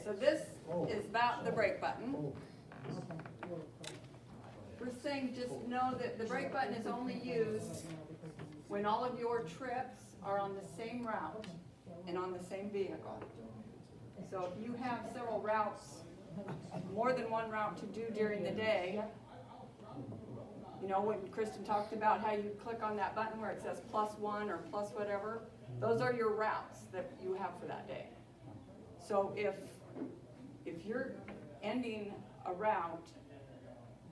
so this is about the brake button. We're saying just know that the brake button is only used when all of your trips are on the same route and on the same vehicle. So if you have several routes, more than one route to do during the day, you know, when Kristen talked about how you click on that button where it says +1 or plus whatever, those are your routes that you have for that day. So if you're ending a route,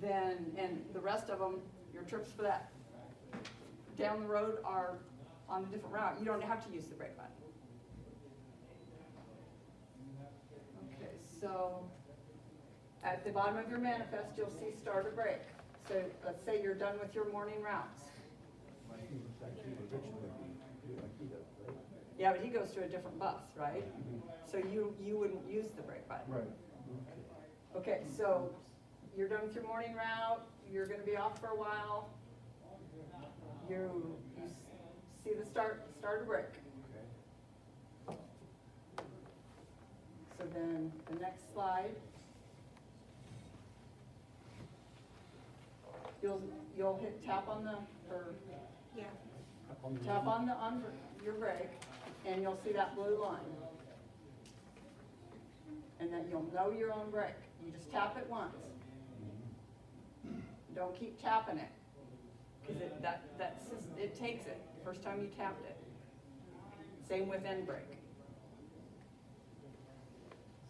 then, and the rest of them, your trips for that down the road are on a different route, you don't have to use the brake button. Okay, so at the bottom of your manifest, you'll see start or brake. So let's say you're done with your morning routes. Yeah, but he goes to a different bus, right? So you wouldn't use the brake button. Right. Okay, so you're done with your morning route, you're gonna be off for a while. You see the start or brake. So then the next slide, you'll hit tap on the, or tap on your brake, and you'll see that blue line. And then you'll know your own brake. You just tap it once. Don't keep tapping it, because it takes it the first time you tapped it. Same with end brake.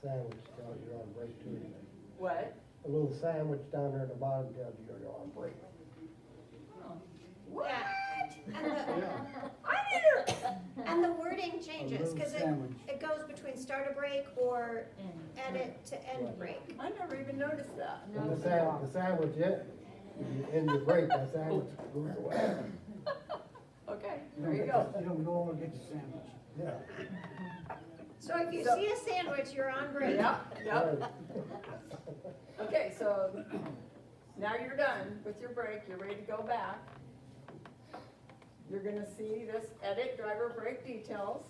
Sandwich tells you're on break too. What? A little sandwich down there at the bottom tells you you're on break. What? And the wording changes, because Sandwich. it goes between start a break or edit to end break. I never even noticed that. And the sandwich, you end your break, that sandwich goes away. Okay, there you go. You don't go and get the sandwich. Yeah. So if you So- see a sandwich, you're on break. Yep, yep. Right. Okay, so now you're done with your break, you're ready to go back. You're gonna see this edit driver brake details.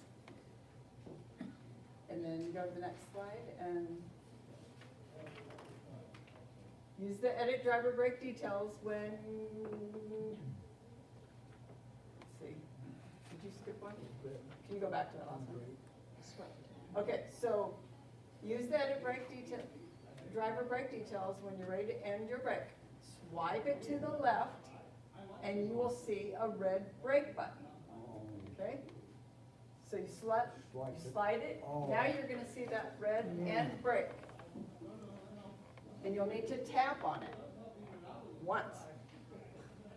And then you go to the next slide and use the edit driver brake details when, let's see, did you skip one? Can you go back to that last one? Okay, so use the edit driver brake details when you're ready to end your brake. Swipe it to the left and you will see a red brake button, okay? So you slide it, now you're gonna see that red end brake. And you'll need to tap on it once.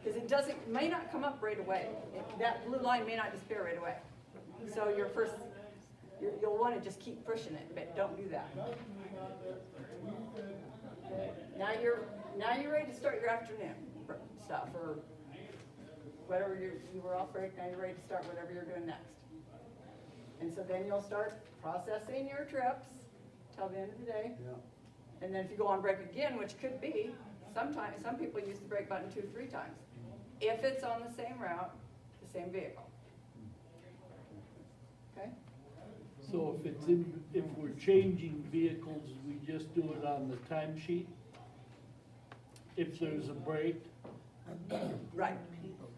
Because it may not come up right away. That blue line may not disappear right away. So you'll want to just keep pushing it, but don't do that. Now you're ready to start your afternoon stuff, or whatever you were off break, now you're ready to start whatever you're doing next. And so then you'll start processing your trips till the end of the day. Yeah. And then if you go on break again, which could be, sometimes, some people use the brake button 2-3 times. If it's on the same route, the same vehicle. Okay? So if we're changing vehicles, we just do it on the timesheet? If there's a break? Right,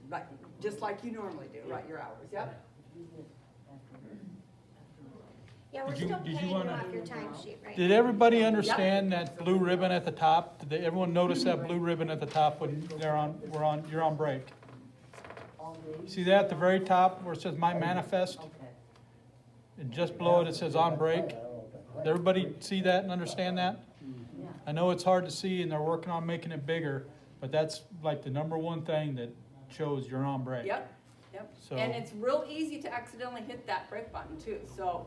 right, just like you normally do, right, your hours, yep. Yeah, we're Did you- still did you paying you wanna- off your timesheet, right? Did everybody understand that blue ribbon at the top? Did everyone notice that blue ribbon at the top when you're on break? See that at the very top where it says my manifest? And just below it, it says on break. Did everybody see that and understand that? I know it's hard to see and they're working on making it bigger, but that's like the #1 thing that shows you're on break. Yep, yep. So- And it's real easy to accidentally hit that brake button too, so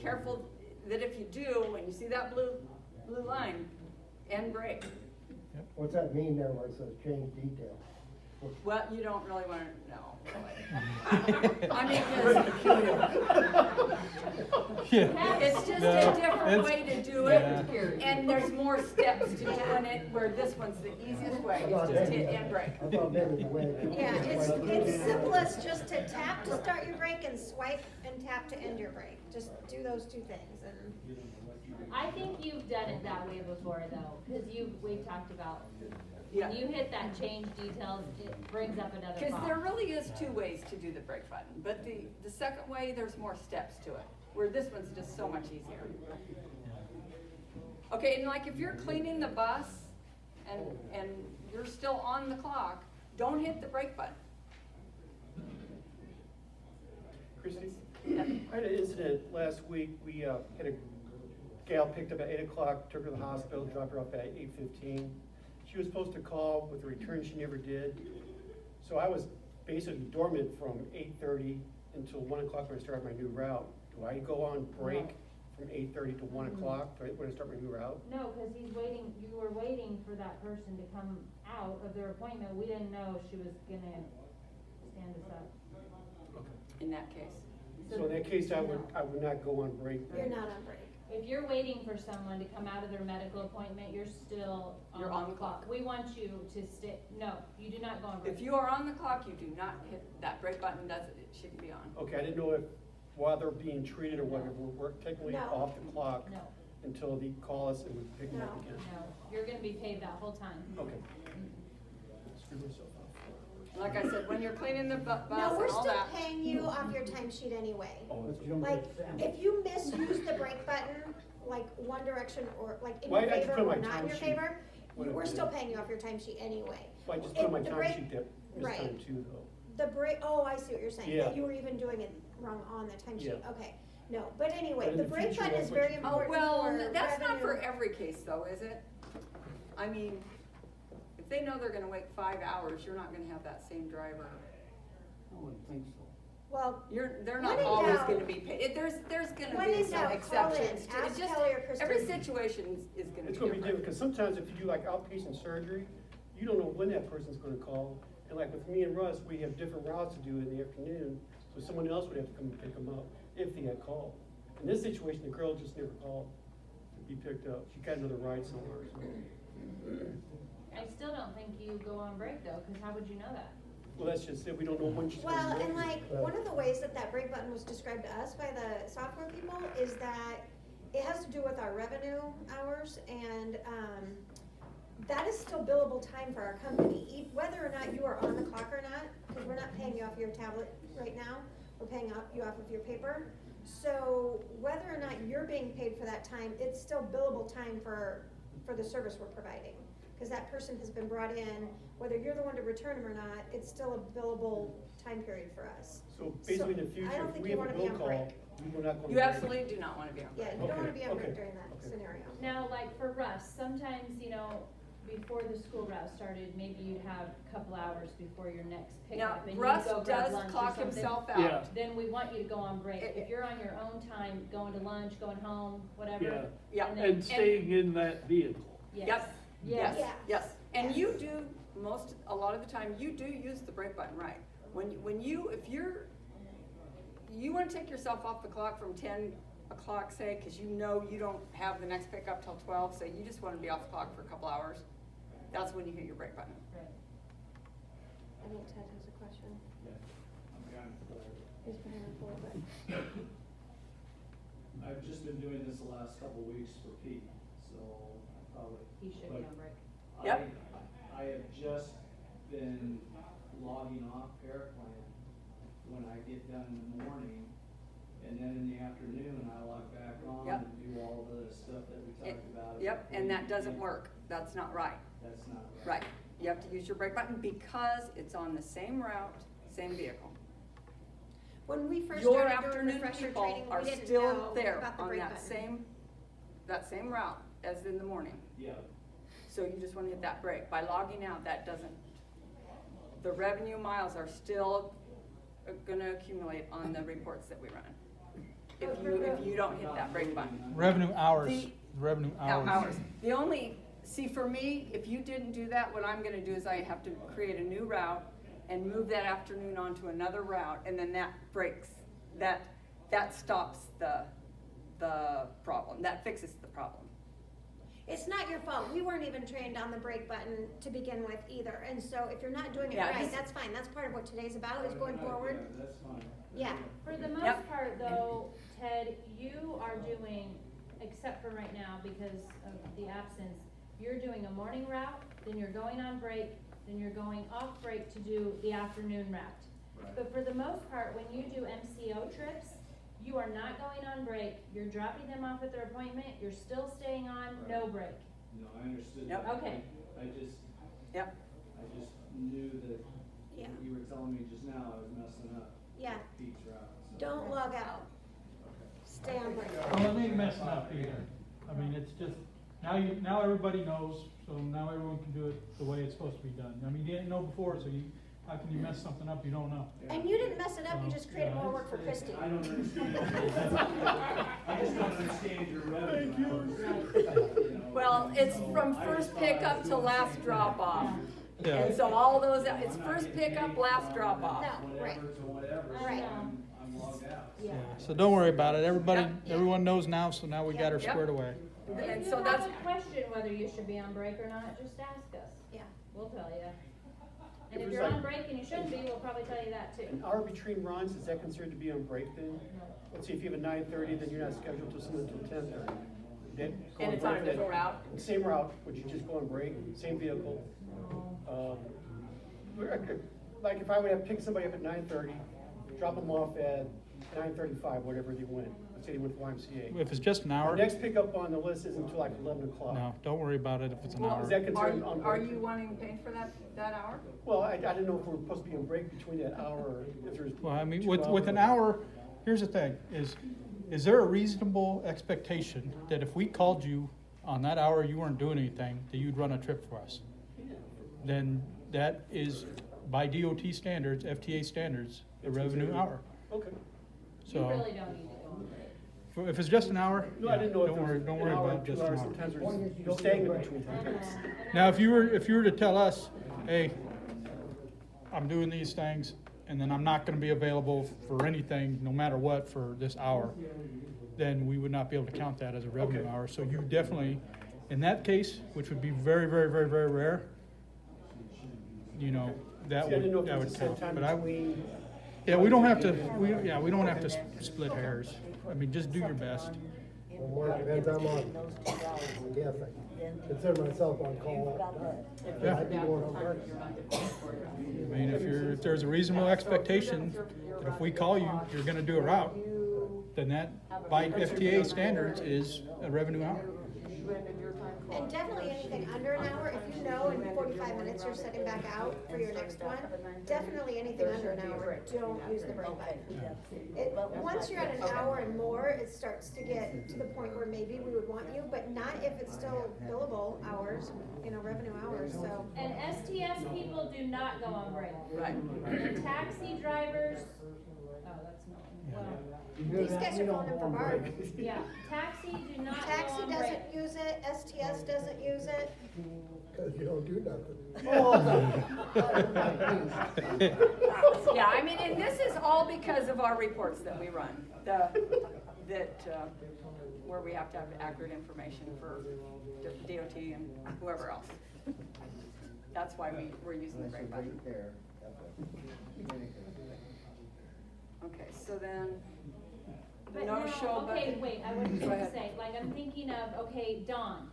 careful that if you do, when you see that blue line, end brake. What's that mean there where it says change detail? Well, you don't really want to know. I mean, 'cause Yeah. it's just No, a different it's- way to do it, yeah. and there's more steps to doing it, where this one's the easiest way, is just hit end brake. I thought that was the way. Yeah, it's simplest just to tap to start your break and swipe and tap to end your break. just do those two things and, I think you've done it that way before though, cause we've talked about, Yeah. when you hit that change details, it brings up another Because there box. really is two ways to do the brake button, but the second way, there's more steps to it, where this one's just so much easier. Okay, and like if you're cleaning the bus and you're still on the clock, don't hit the brake button. Christy, I had an incident last week. We had a gal picked up at 8 o'clock, took her to the hospital, dropped her off at 8:15. She was supposed to call with a return, she never did. So I was basically dormant from 8:30 until 1 o'clock when I started my new route. Do I go on break from 8:30 to 1 o'clock when I start my new route? No, cause you were waiting for that person to come out of their appointment, we didn't know she was gonna stand us up. In that case. So in that case, I would not go on break. you're not on break. If you're waiting for someone to come out of their medical appointment, you're still You're on the clock. We want you to stay, no, you do not go on break. If you are on the clock, you do not hit that brake button, it shouldn't be on. Okay, I didn't know if while they're being treated or whatever, we're technically No. off the clock No, until they call us and we pick them up No. again. no, you're gonna be paid that whole time. Okay. Screw myself up. Like I said, when you're cleaning the bus No, and we're all still that. paying you off your timesheet anyway. Oh, that's But you don't Like, get if you misuse the brake button, like one direction or like in Why your did I just favor put or my not in your timesheet favy, when I we're did still it? paying you off your timesheet anyway. I just put on my If the time break- sheet that this right. time too, though. The break, oh, I see what you're saying, Yeah. that you were even doing it wrong on the timesheet, Yeah. okay. No, but anyway, But in the the brake future, button that's is what very you do. Oh, important well, for that's not for revenue. every case though, is it? I mean, if they know they're gonna wait 5 hours, you're not gonna have that same driver. I wouldn't think so. Well, They're When not in always doubt- gonna be paid. There's gonna when be in some doubt, call in, exceptions to it. ask Just, Kelly or Christy. every situation is gonna be It's gonna be different, different. because sometimes if you do like outpatient surgery, you don't know when that person's gonna call. And like with me and Russ, we have different routes to do in the afternoon, so someone else would have to come and pick them up if they had called. In this situation, the girl just never called to be picked up. She got another ride somewhere, so. I still don't think you go on break though, cause how would you know that? Well, that's just it, we don't know when she's gonna well, be and ready. like, one of the ways that that brake button was described to us by the software people is that it has to do with our revenue hours and, that is still billable time for our company, whether or not you are on the clock or not, because we're not paying you off your tablet right now, we're paying you off of your paper. So whether or not you're being paid for that time, it's still billable time for the service we're providing. Because that person has been brought in, whether you're the one to return them or not, it's still a billable time period for us. So basically in the I future, don't if think we you have a wanna be bill on call, break. we will not go on You break. absolutely do not wanna be on break. Yeah, you don't wanna be on Okay, break during that okay. scenario. Now, like for Russ, sometimes, before the school route started, maybe you'd have a couple hours before your next Now, pickup and you'd Russ go grab does lunch or clock something. himself Yeah. out. Then we want you to go on break. If you're on your own time, going to lunch, going home, whatever. Yeah. Yeah. and then- And staying in that vehicle. Yes. Yep. Yes. Yeah. Yes, and Yes. you do, a lot of the time, you do use the brake button, right? If you wanna take yourself off the clock from 10 o'clock, say, cause you know you don't have the next pickup till 12, so you just wanna be off the clock for a couple hours, that's when you hit your brake button. Right. I think Ted has a question. I'm kind of full. He's behind the pole, but. I've just been doing this the last couple of weeks for Pete, so I probably. He should be on break. Yep. I have just been logging off Paraplan when I get done in the morning, and then in the afternoon, I log back on Yep. and do all the stuff that we talked about. Yep, and that doesn't work, that's not right. That's not right. Right, you have to use your brake button because it's on the same route, same vehicle. When we first Your started doing afternoon refresher people training, are we didn't still know there about the on brake that button. same route as in the morning. Yeah, So you just wanna hit that brake. By logging out, that doesn't, the revenue miles are still gonna accumulate on the reports that we run. If you don't hit that brake button. Revenue hours, The- revenue hours. Hours. The only, see, for me, if you didn't do that, what I'm gonna do is I have to create a new route and move that afternoon onto another route, and then that breaks, that stops the problem, that fixes the problem. It's not your fault. We weren't even trained on the break button to begin with either. And so if you're not doing it Yeah, right, just- that's fine. That's part of what today's about, is going forward. Yeah, that's fine. Yeah. For the Yep. most part though, Ted, you are doing, except for right now because of the absence, you're doing a morning route, then you're going on break, then you're going off break to do the afternoon route. Right. But for the most part, when you do MCO trips, you are not going on break, you're dropping them off at their appointment, you're still staying on, no break. No, I understood Yep. that. Okay. I just knew that Yeah. what you were telling me just now, I was messing up Yeah. Pete's route. so- Don't log out. Stay on break. Well, it ain't messing up either. I mean, it's just, now everybody knows, so now everyone can do it the way it's supposed to be done. I mean, you didn't know before, so how can you mess something up you don't know? And you didn't mess it up, you just created more work for Christy. I don't understand. I just don't understand your revenue. Thank you. Well, it's from first pickup to last drop off. Yeah. And so all those, it's first pickup, last drop off. No, right. Whatever to whatever, so Right. I'm logged out. Yeah. So don't worry about it. Everybody, Yep. everyone knows now, so now we got her Yep. squared away. If And you so have that's, a question whether you should be on break or not, just ask us. Yeah. We'll tell you. And If if it's you're like- on break and you shouldn't be, we'll probably tell you that too. An hour between runs, is that considered to be on break then? Let's see, if you have a 9:30, then you're not scheduled till something until 10:30. and it's on a different route. Same route, would you just go on break, same vehicle? Like if I would have picked somebody up at 9:30, drop them off at 9:35, whatever they went, let's say they went to YMCA. If it's just an The hour, next pickup on the list isn't until like 11 o'clock. no, don't worry about it if it's an Well, hour. Is that considered on Are break? you wanting paid for that hour? Well, I didn't know if we were supposed to be on break between that hour, or if there's. Well, I mean, 2 with an hour, here's the thing, is there a reasonable expectation that if we called you on that hour, you weren't doing anything, that you'd run a trip for us? Then that is, by DOT standards, FTA standards, a revenue hour. Okay. You So, really don't need to go on break. if it's just an hour, No, I yeah, didn't know if don't there worry, was don't an worry hour, about 2 just an hours, hour. sometimes you're staying in between times. Now, if you were to tell us, hey, I'm doing these things, and then I'm not gonna be available for anything, no matter what, for this hour, then we would not be able to count that as a revenue Okay. hour. So you definitely, in that case, which would be very, very, very, very rare, you know, that See, I didn't know would, if that there was would a set count. time But I, between. yeah, we don't have to, we don't have to split hairs. I mean, just do your best. Well, more depends I'm on, I'm guessing. Consider myself on call. Yeah. I'd be going on break. I mean, if there's a reasonable expectation that if we call you, you're gonna do a route, then that, by FTA standards, is a revenue hour. And definitely anything under an hour, if you know in 45 minutes you're setting back out for your next one, definitely anything under an hour, don't use the break button. Once you're at an hour and more, it starts to get to the point where maybe we would want you, but not if it's still billable hours, revenue hours, so. And STS people do not go on break. Right. And taxi drivers, oh, that's not, well, These guys are filling in for Barb. yeah, taxi do not go Taxi on break. doesn't use it, STS doesn't use it. Cause you don't do nothing. Yeah, I mean, and this is all because of our reports that we run, where we have to have accurate information for DOT and whoever else. That's why we're using the break button. Okay, so then, the But no-show no, okay, button. wait, I was Go gonna ahead. say, like, I'm thinking of, okay, Dawn.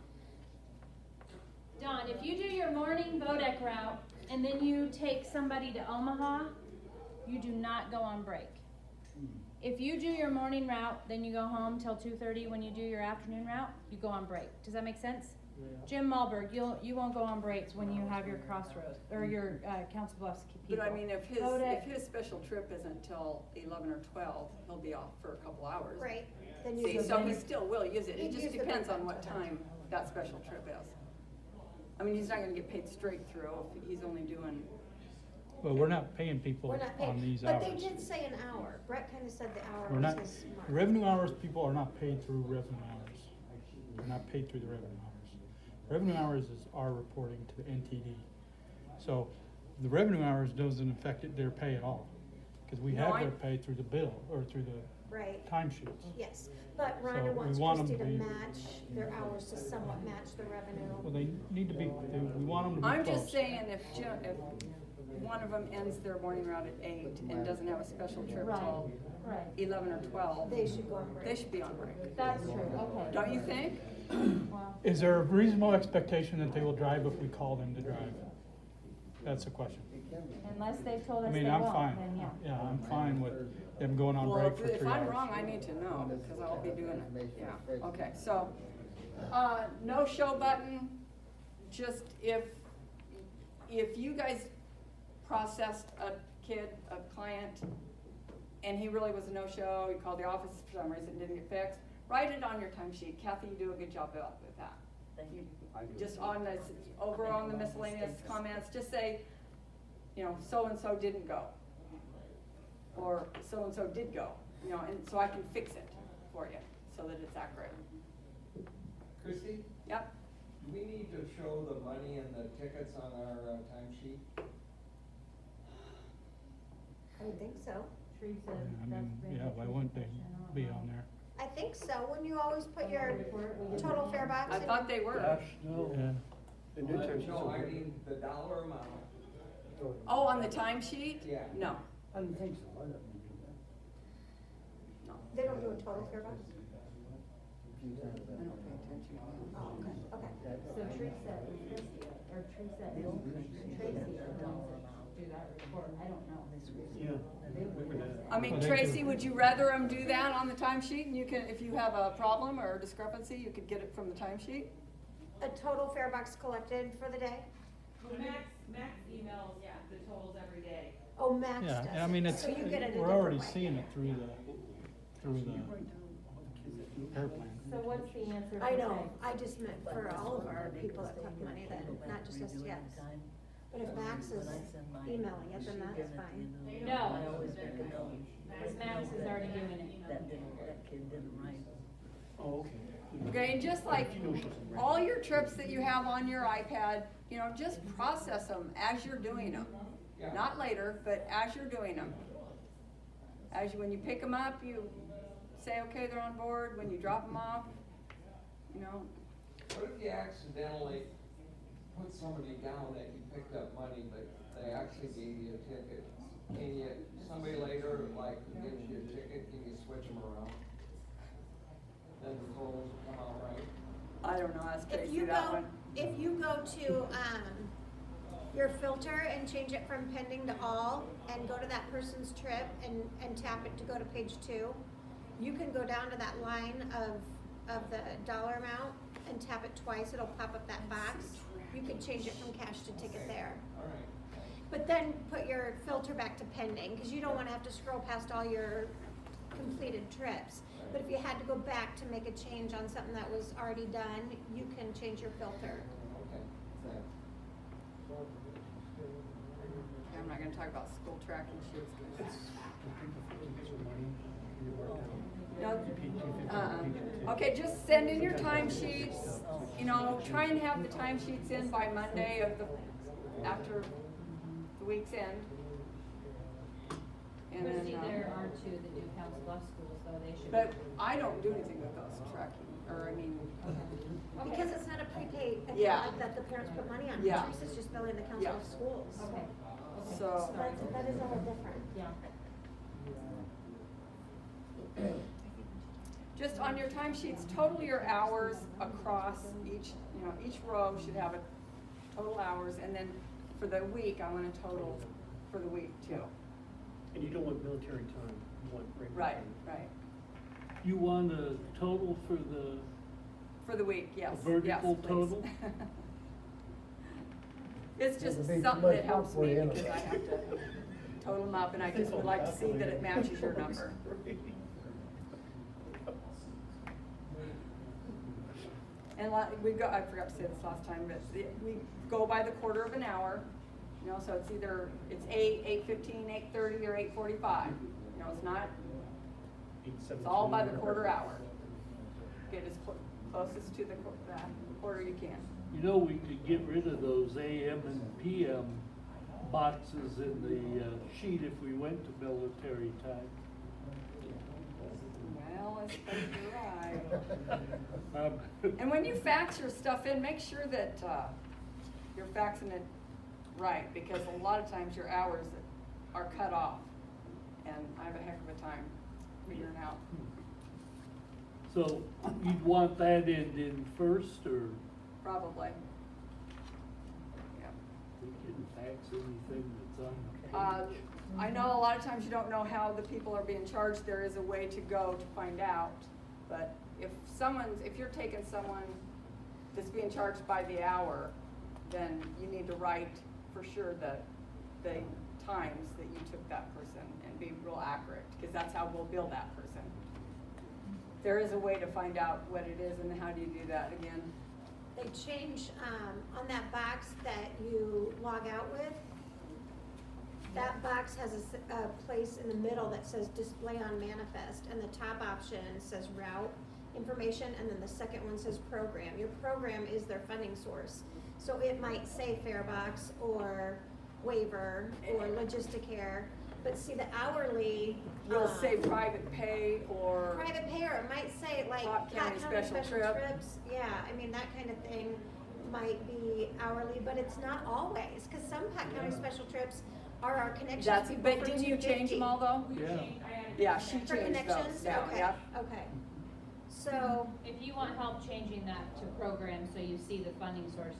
Dawn, if you do your morning Vodek route, and then you take somebody to Omaha, you do not go on break. If you do your morning route, then you go home till 2:30, when you do your afternoon route, you go on break. Does that make sense? Jim Malberg, you won't go on breaks when you have your crossroads, or your, Council Bluffs people. But I mean, if Vodek- his special trip isn't till 11 or 12, he'll be off for a couple hours. Right, then See, use so it. he still will use it, He'd it just use the depends break on what time that special trip is. I mean, he's not gonna get paid straight through if he's only doing, Well, we're not paying people We're not on paid, these but hours. they did say an hour. Brett kinda said the hour We're was not, his mark. revenue hours, people are not paid through revenue hours. They're not paid through the revenue hours. Revenue hours is our reporting to the NTD. So the revenue hours doesn't affect their pay at all, because we No, have I- their pay through the bill, or through right? timesheets. Yes, but So Rhonda we wants want 'em Christie to to be- match their hours to somewhat match the revenue. Well, they need to be, we want them to be I'm close. just saying if one of them ends their morning route at 8 and doesn't have a special trip till Right, 11 or 12, They should go on break. they should be on break. that's true, okay. Don't you think? Well, Is there a reasonable expectation that they will drive if we call them to drive? That's the question. unless they've told I us they mean, I'm won't, fine. then yeah. Yeah, I'm fine with them going on Well, break for 3 hours. if I'm wrong, I need to know, because I'll be doing it, yeah, okay, so, no show button, just if you guys processed a client, and he really was a no-show, you called the office for some reason, didn't get fixed, write it on your timesheet. Kathy, you do a good job with that. You- Just on this, over on the miscellaneous comments, just say, you know, so-and-so didn't go. Or so-and-so did go, you know, and so I can fix it for you, so that it's accurate. Christy, Yep, do we need to show the money and the tickets on our timesheet? I would think so. Teresa, Yeah, I that's mean, been yeah, the why Teresa wouldn't they question, I be don't on know. there? I think so, when you always put your total fare box I in. thought they were. Gosh, no. Yeah. The new timesheets No, are I good. mean the dollar amount. Oh, on the timesheet? Yeah. No, I don't think so, I don't think no, They don't do a total fare box? I don't pay attention. Oh, okay, okay. So Teresa is this, or Teresa is Tracy do that report, I don't know. Yeah. Remember that. I mean, Well, they Tracy, do. would you rather them do that on the timesheet, and you can, if you have a problem or a discrepancy, you could get it from the timesheet? A total fare box collected for the day? Well, Max emails the totals every day. Oh, Max does. Yeah, I mean, it. it's, So you get it a we're different already way. seeing it through the airplane. So what's the answer for I know, Peg? I just meant for all of our people that collect money, that, not just us yet. But if Max is emailing it, then that's fine. No, because Max is already doing it. Oh, okay. Okay, and just like all your trips that you have on your iPad, you know, just process them as you're doing them. Yeah. Not later, but as you're doing them. When you pick them up, you say, okay, they're on board. When you drop them off, you know, What if you accidentally put somebody down that you picked up money, but they actually gave you a ticket? Can you, somebody later, like, gives you a ticket, can you switch them around? Then the totals will come out right? I don't know, ask If Tracy you that go, one. if you go to, your filter and change it from pending to all, and go to that person's trip and tap it to go to page 2, you can go down to that line of the dollar amount and tap it twice, it'll pop up that box. You can change it from cash to ticket there. All right. But then put your filter back to pending, cause you don't wanna have to scroll past all your completed trips. But if you had to go back to make a change on something that was already done, you can change your filter. Okay, thanks. I'm not gonna talk about school tracking shoes. No, okay, just send in your timesheets, you know, try and have the timesheets in by Monday after the week's end. And then, Christie, there are two that do Council Bluffs schools, though, they should. but I don't do anything with those tracking, or I mean, Because it's not a prepaid Yeah. account that the parents put money on, Yeah. Teresa's just billing the council Yeah. of schools. Okay, so. That is a whole different. yeah. Just on your timesheets, total your hours across each, you know, each row should have a total hours, and then for the week, I want a total for the week too. And you don't want military time, you want break. Right, time. right. You want a total for the, For the week, yes, A vertical yes, please. total? It's just It'll be too something much that helps work for me you. because I have to total them up, and I just would like to see that it matches your number. And I forgot to say this last time, but we go by the quarter of an hour, you know, so it's either, it's 8, 8:15, 8:30, or 8:45. You know, it's not, it's all by the quarter hour. Get as closest to the quarter you can. you know, we could get rid of those AM and PM boxes in the sheet if we went to military time. Alice, but you're right. And when you fax your stuff in, make sure that, you're faxing it right, because a lot of times your hours are cut off. And I have a heck of a time figuring out. So you'd want that in first, or Probably. Yeah. we can fax anything that's on the page? I know a lot of times you don't know how the people are being charged. There is a way to go to find out. But if you're taking someone that's being charged by the hour, then you need to write for sure the times that you took that person and be real accurate, because that's how we'll bill that person. There is a way to find out what it is, and how do you do that again? They change, on that box that you log out with, that box has a place in the middle that says display on manifest, and the top option says route information, and then the second one says program. Your program is their funding source. So it might say Farebox or waiver or Logisticare, but see the hourly. Will say private pay or. Private pay, or it might say like Pot County special trip. trips. Yeah, I mean, that kind of thing might be hourly, but it's not always, cause some Pot County special trips are our connections people But for didn't you change them $250. all though? We Yeah. changed, I added. Yeah, she For changed connections, those down, okay, yep. okay. So, If you want help changing that to program, so you see the funding source,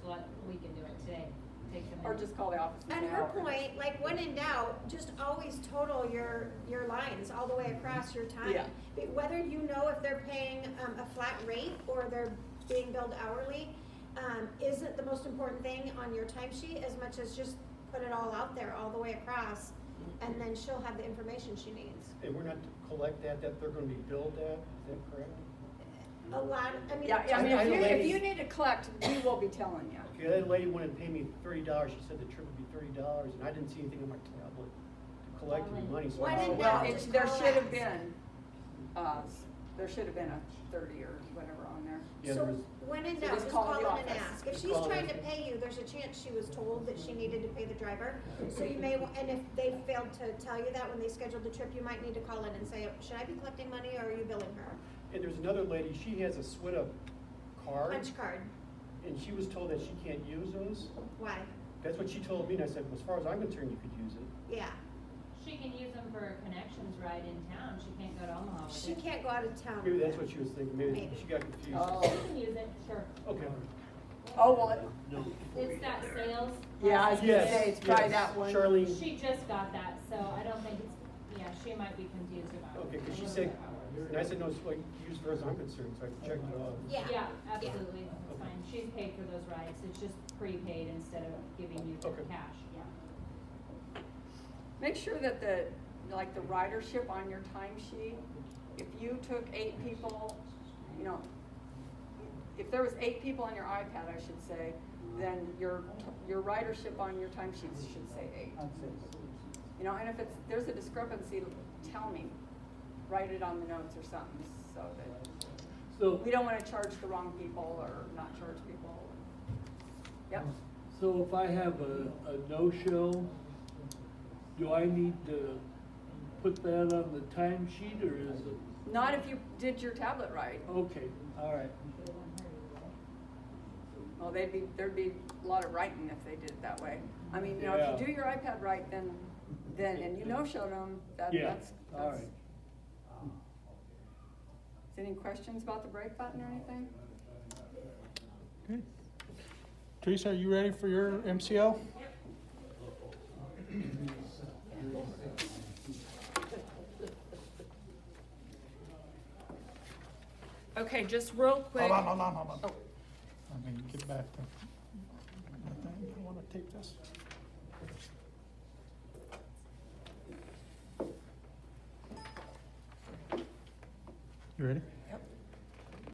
we can do it today. Take them in. Or just call the office. and now. her point, like when in doubt, just always total your lines all the way across your time. Yeah. Whether you know if they're paying a flat rate or they're being billed hourly, isn't the most important thing on your timesheet, as much as just put it all out there all the way across, and then she'll have the information she needs. And we're not to collect that they're gonna be billed at, is that correct? A lot, I mean. Yeah, I I mean, know if ladies- you need to collect, we will be telling you. Okay, that lady wanted to pay me $30, she said the trip would be $30, and I didn't see anything on my tablet to collect any money, so. Why I didn't said, Well, that just there call should have us? been, there should have been a 30 or whatever on there. Yeah, So there was- when in So doubt, just just call call the in and office. ask. If Just she's call trying to and- pay you, there's a chance she was told that she needed to pay the driver. So you may, and if they failed to tell you that when they scheduled the trip, you might need to call in and say, should I be collecting money or are you billing her? And there's another lady, she has a SWITA card, Punch card, and she was told that she can't use those. why? That's what she told me, and I said, well, as far as I'm concerned, you could use it. Yeah, She can use them for a connections ride in town, she can't go to Omaha with she it. can't go out of town. Maybe that's what she was thinking, maybe Maybe. she got confused. Oh. She can use it, sure. Okay. Oh, well, No. It's that sales. yeah, I was gonna Yes, say, it's probably yes. that one. Charlene, She just got that, so I don't think it's, yeah, she might be confused about it. okay, because she said, and I said, no, it's like, use as far as I'm concerned, so I checked it off. Yeah. Yeah, absolutely, that's fine. She's paid for those rides, it's just prepaid instead of giving you the Okay. cash, yeah. Make sure that the ridership on your timesheet, if you took 8 people, you know, if there was 8 people on your iPad, I should say, then your ridership on your timesheets should say 8. You know, and if there's a discrepancy, tell me, write it on the notes or something, so that So, we don't wanna charge the wrong people or not charge people. Yep. so if I have a no-show, do I need to put that on the timesheet, or is it, Not if you did your tablet right. okay, all right. Well, there'd be a lot of writing if they did it that way. I mean, you know, if Yeah. you do your iPad right, then, and you no-showed them, Yeah, that's. all right. Is any questions about the break button or anything? Okay. Teresa, are you ready for your MCO? Okay, just real quick. Hold on. Oh. I mean, get back to, I wanna tape this. You ready?